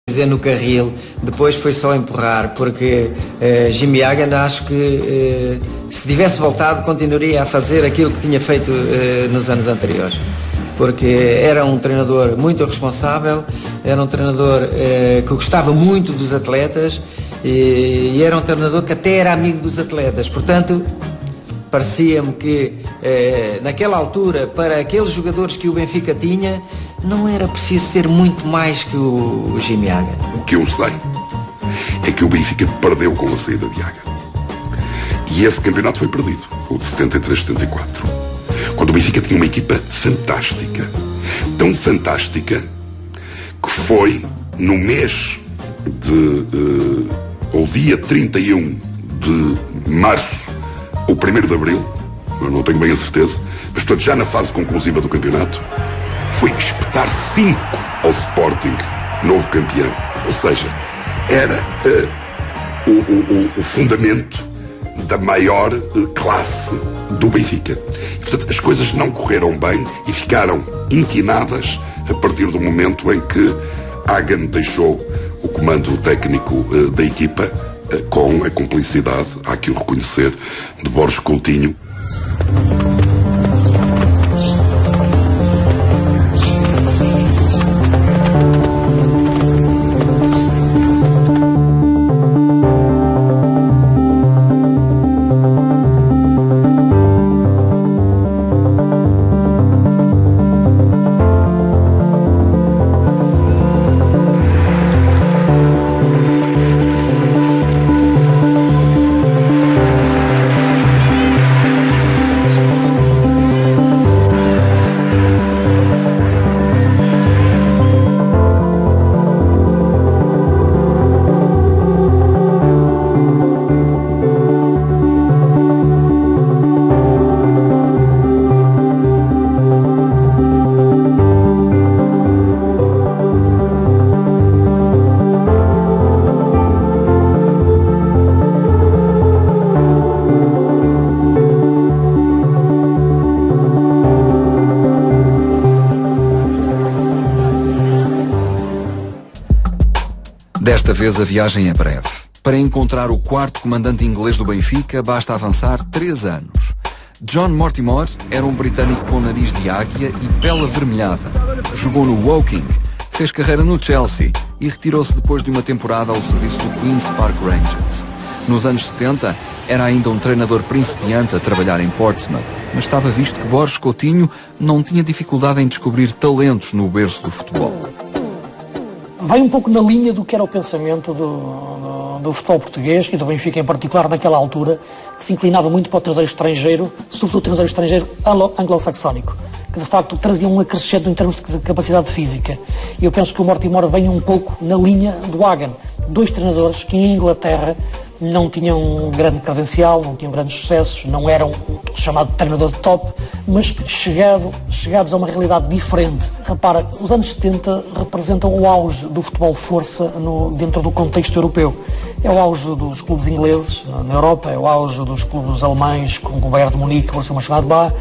dizer no carril, depois foi só empurrar, porque Jimmy Hagan, acho que se tivesse voltado continuaria a fazer aquilo que tinha feito nos anos anteriores, porque era um treinador muito responsável, era um treinador que gostava muito dos atletas e era um treinador que até era amigo dos atletas. Portanto, parecia-me que naquela altura, para aqueles jogadores que o Benfica tinha, não era preciso ser muito mais que o Jimmy Hagan. O que eu sei é que o Benfica perdeu com a saída de Hagan. E esse campeonato foi perdido, o de 73-74. Quando o Benfica tinha uma equipa fantástica. Tão fantástica que foi no mês de... ou dia 31 de março ou 1º de abril, eu não tenho bem a certeza, mas portanto já na fase conclusiva do campeonato, foi espetar 5 ao Sporting, novo campeão. Ou seja, era o fundamento da maior classe do Benfica. E, portanto, as coisas não correram bem e ficaram inquinadas a partir do momento em que Hagan deixou o comando técnico da equipa com a cumplicidade, há que o reconhecer, de Borges Coutinho. Desta vez a viagem é breve. Para encontrar o 4º comandante inglês do Benfica, basta avançar 3 anos. John Mortimer era um britânico com nariz de águia e pele avermelhada. Jogou no Woking, fez carreira no Chelsea e retirou-se depois de uma temporada ao serviço do Queen's Park Rangers. Nos anos 70, era ainda um treinador principiante a trabalhar em Portsmouth, mas estava visto que Borges Coutinho não tinha dificuldade em descobrir talentos no berço do futebol. Vai um pouco na linha do que era o pensamento do futebol português e do Benfica em particular naquela altura, que se inclinava muito para o treinador estrangeiro, sobretudo o treinador estrangeiro anglo-saxónico, que de facto trazia um acrescento em termos de capacidade física. E eu penso que o Mortimer vem um pouco na linha do Hagan. 2 treinadores que em Inglaterra não tinham grande credencial, não tinham grandes sucessos, não eram o chamado treinador de top, mas chegados a uma realidade diferente. Repara, os anos 70 representam o auge do futebol força dentro do contexto europeu. É o auge dos clubes ingleses na Europa, é o auge dos clubes alemães, como o Bayern de Munique, o Borussia Mönchengladbach,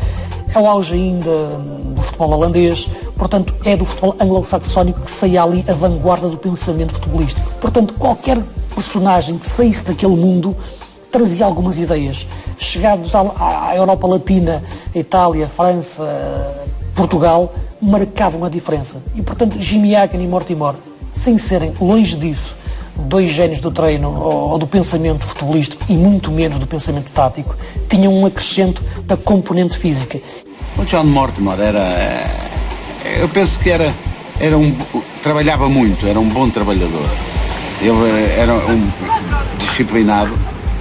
é o auge ainda do futebol holandês, portanto é do futebol anglo-saxónico que saía ali a vanguarda do pensamento futebolístico. Portanto, qualquer personagem que saísse daquele mundo trazia algumas ideias. Chegados à Europa Latina, Itália, França, Portugal, marcavam a diferença. E, portanto, Jimmy Hagan e Mortimer, sem serem longe disso, 2 génios do treino ou do pensamento futebolístico e muito menos do pensamento tático, tinham um acrescento da componente física. O John Mortimer eu penso que trabalhava muito, era um bom trabalhador. Ele era um disciplinado,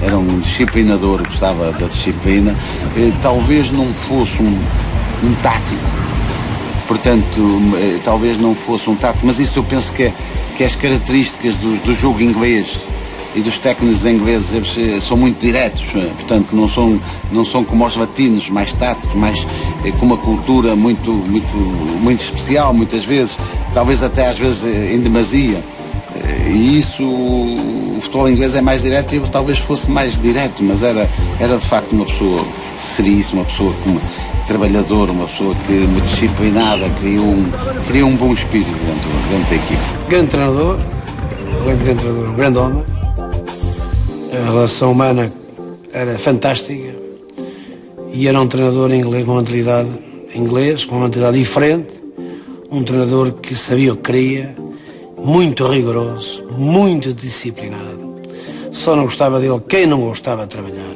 era um disciplinador, gostava da disciplina. Talvez não fosse um tático, portanto, talvez não fosse um tático, mas isso eu penso que as características do jogo inglês e dos técnicos ingleses são muito diretos, portanto não são como os latinos, mais táticos, mais com uma cultura muito especial, muitas vezes, talvez até às vezes em demasia. E isso, o futebol inglês é mais direto e eu talvez fosse mais direto, mas era de facto uma pessoa seríssima, uma pessoa trabalhadora, uma pessoa muito disciplinada, criou um bom espírito dentro da equipe. Grande treinador, além de treinador, um grande homem. A relação humana era fantástica e era um treinador inglês com uma mentalidade diferente, um treinador que sabia o que queria, muito rigoroso, muito disciplinado. Só não gostava dele quem não gostava de trabalhar.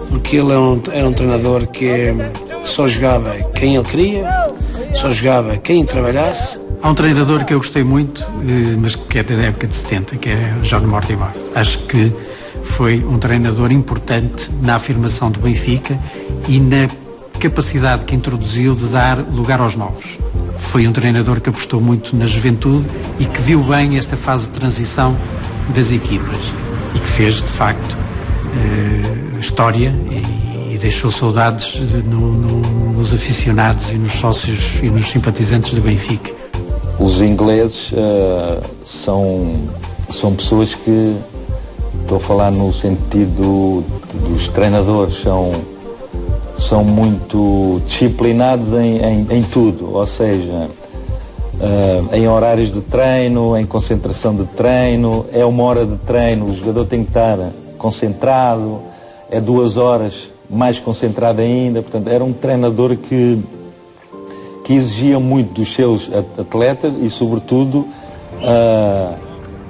Porque ele era um treinador que só jogava quem ele queria, só jogava quem trabalhasse. Há um treinador que eu gostei muito, mas que é da época de 70, que é John Mortimer. Acho que foi um treinador importante na afirmação do Benfica e na capacidade que introduziu de dar lugar aos novos. Foi um treinador que apostou muito na juventude e que viu bem esta fase de transição das equipas e que fez, de facto, história e deixou saudades nos aficionados e nos sócios e nos simpatizantes do Benfica. Os ingleses são pessoas que, estou a falar no sentido dos treinadores, são muito disciplinados em tudo, ou seja, em horários de treino, em concentração de treino, é uma hora de treino, o jogador tem que estar concentrado, é 2 horas mais concentrado ainda, portanto era um treinador que exigia muito dos seus atletas e, sobretudo,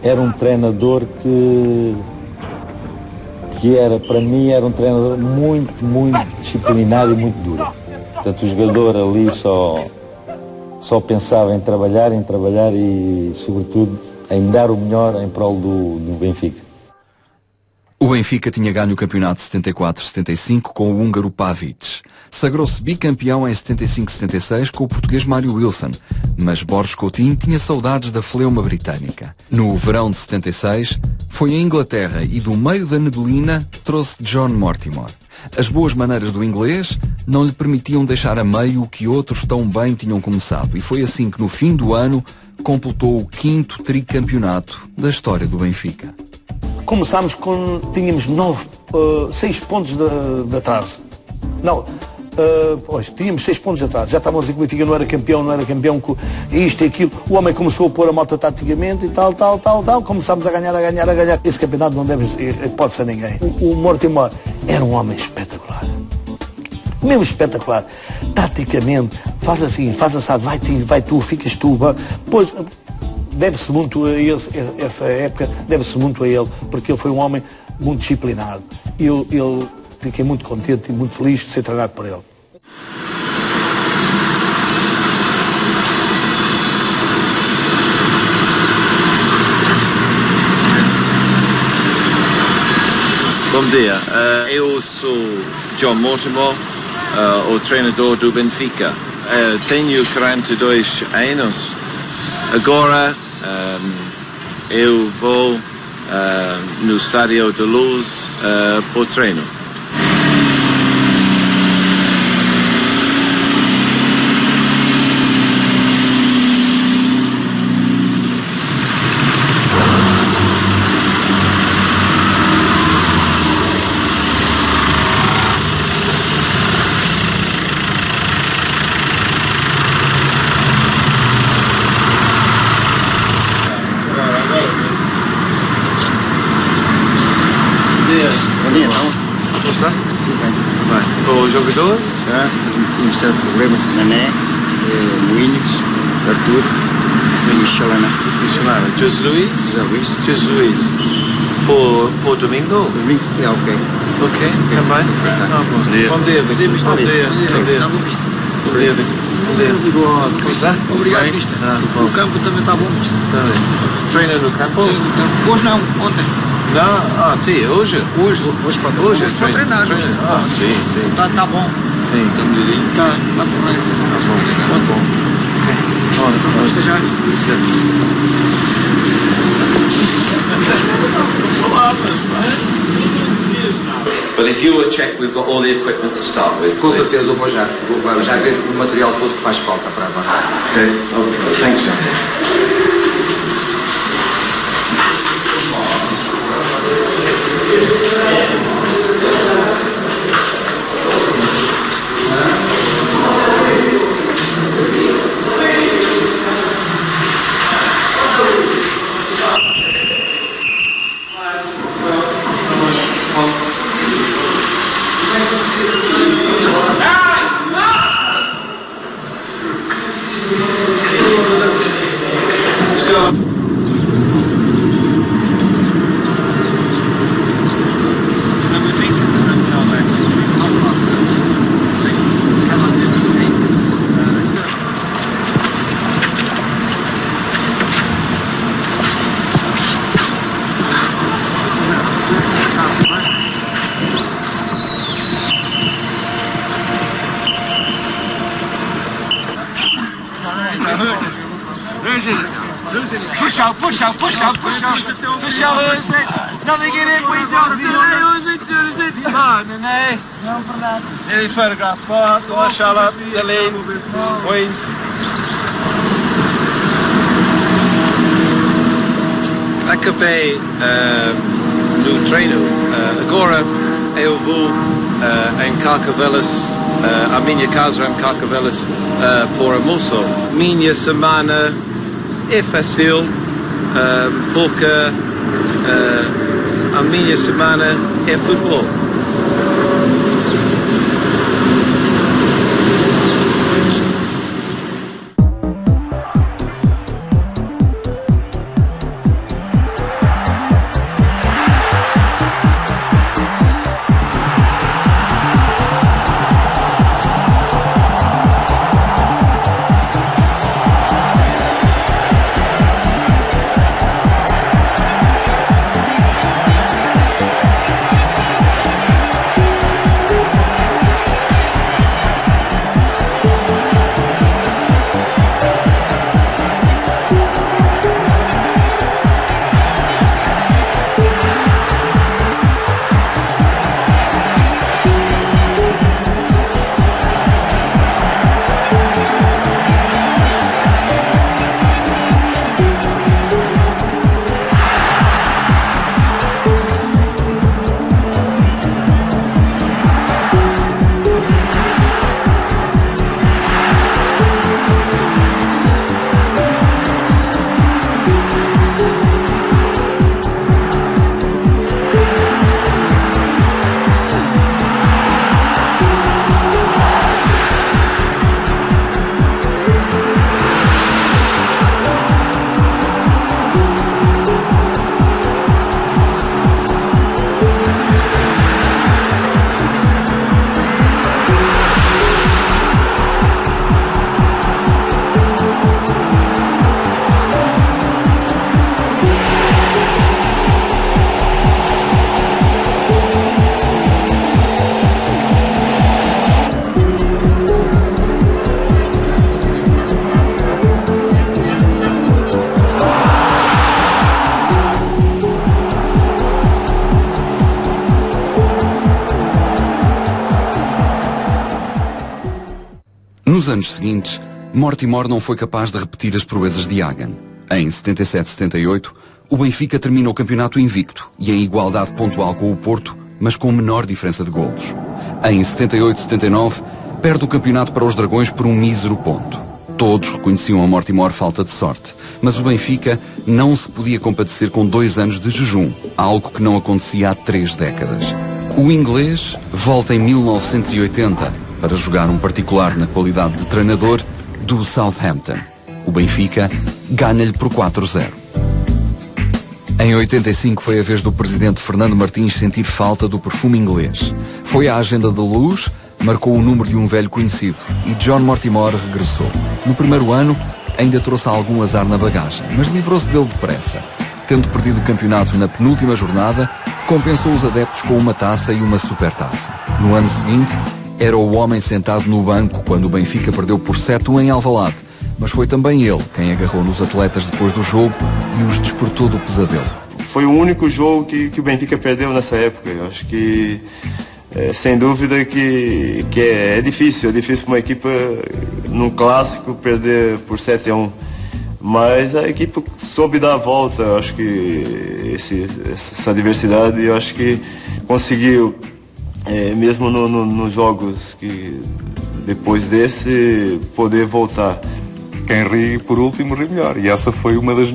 era um treinador que era, para mim, era um treinador muito disciplinado e muito duro. Portanto, o jogador ali só pensava em trabalhar e, sobretudo, em dar o melhor em prol do Benfica. O Benfica tinha ganho o campeonato de 74-75 com o húngaro Pavic. Sagrou-se bicampeão em 75-76 com o português Mário Wilson, mas Borges Coutinho tinha saudades da fleuma britânica. No verão de 76, foi a Inglaterra e do meio da neblina trouxe John Mortimer. As boas maneiras do inglês não lhe permitiam deixar a meio o que outros tão bem tinham começado, e foi assim que no fim do ano completou o 5º tricampeonato da história do Benfica. Começámos tínhamos 6 pontos de atraso. Tínhamos 6 pontos de atraso. Já estávamos a dizer que o Benfica não era campeão com isto e aquilo. O homem começou a pôr a malta taticamente e tal. Começámos a ganhar. Esse campeonato não pode ser ninguém. O Mortimer era um homem espetacular. Mesmo espetacular. Taticamente, faz assim, faz assado, vai tu, ficas tu. Pois, deve-se muito a ele, essa época, deve-se muito a ele, porque ele foi um homem muito disciplinado. Eu fiquei muito contente e muito feliz de ser treinado por ele. Bom dia, eu sou John Mortimer, o treinador do Benfica. Tenho 42 anos. Agora eu vou no Estádio da Luz por treino. Os jogadores? Começaram problemas, Mané, Moinhos, Arthur, Michelana. Jesus Luís. Por domingo? Domingo, é ok. Ok, também? Bom dia, Vitor. Bom dia. Obrigado, mister. O campo também está bom, mister. Treina no campo? Hoje não, ontem. Não, sim, hoje para treinar. Sim. Tá bom. Sim. Tá melhorinho. Tá correto. Tá bom. Ok. Até já. But if you will check, we've got all the equipment to start with. Com certeza, eu vou já ver o material todo que faz falta para agora. Ok. Thanks, John. Push out. Nothing in it, we don't. Come on, nee. Nearly photograph. Go on, Charlotte. Elaine. Wayne. Acabei no treino. Agora eu vou em Carcavelos, a minha casa em Carcavelos por almoço. Minha semana é fácil porque a minha semana é futebol. Nos anos seguintes, Mortimer não foi capaz de repetir as proezas de Hagen. Em 77-78, o Benfica termina o campeonato invicto e em igualdade pontual com o Porto, mas com menor diferença de golos. Em 78-79, perde o campeonato para os Dragões por um mísero ponto. Todos reconheciam a Mortimer falta de sorte, mas o Benfica não se podia compadecer com 2 anos de jejum, algo que não acontecia há 3 décadas. O inglês volta em 1980 para jogar um particular na qualidade de treinador do Southampton. O Benfica ganha-lhe por 4-0. Em 85 foi a vez do presidente Fernando Martins sentir falta do perfume inglês. Foi à agenda da Luz, marcou o número de um velho conhecido e John Mortimer regressou. No primeiro ano ainda trouxe algum azar na bagagem, mas livrou-se dele depressa. Tendo perdido o campeonato na penúltima jornada, compensou os adeptos com uma taça e uma supertaça. No ano seguinte, era o homem sentado no banco quando o Benfica perdeu por 7-1 em Alvalade, mas foi também ele quem agarrou nos atletas depois do jogo e os despertou do pesadelo. Foi o único jogo que o Benfica perdeu nessa época. Eu acho que, sem dúvida, que é difícil para uma equipe num clássico perder por 7-1. Mas a equipe soube dar a volta. Eu acho que essa diversidade, eu acho que conseguiu. Mesmo nos jogos que depois desse poder voltar. Quem ri por último ri melhor, e essa foi uma das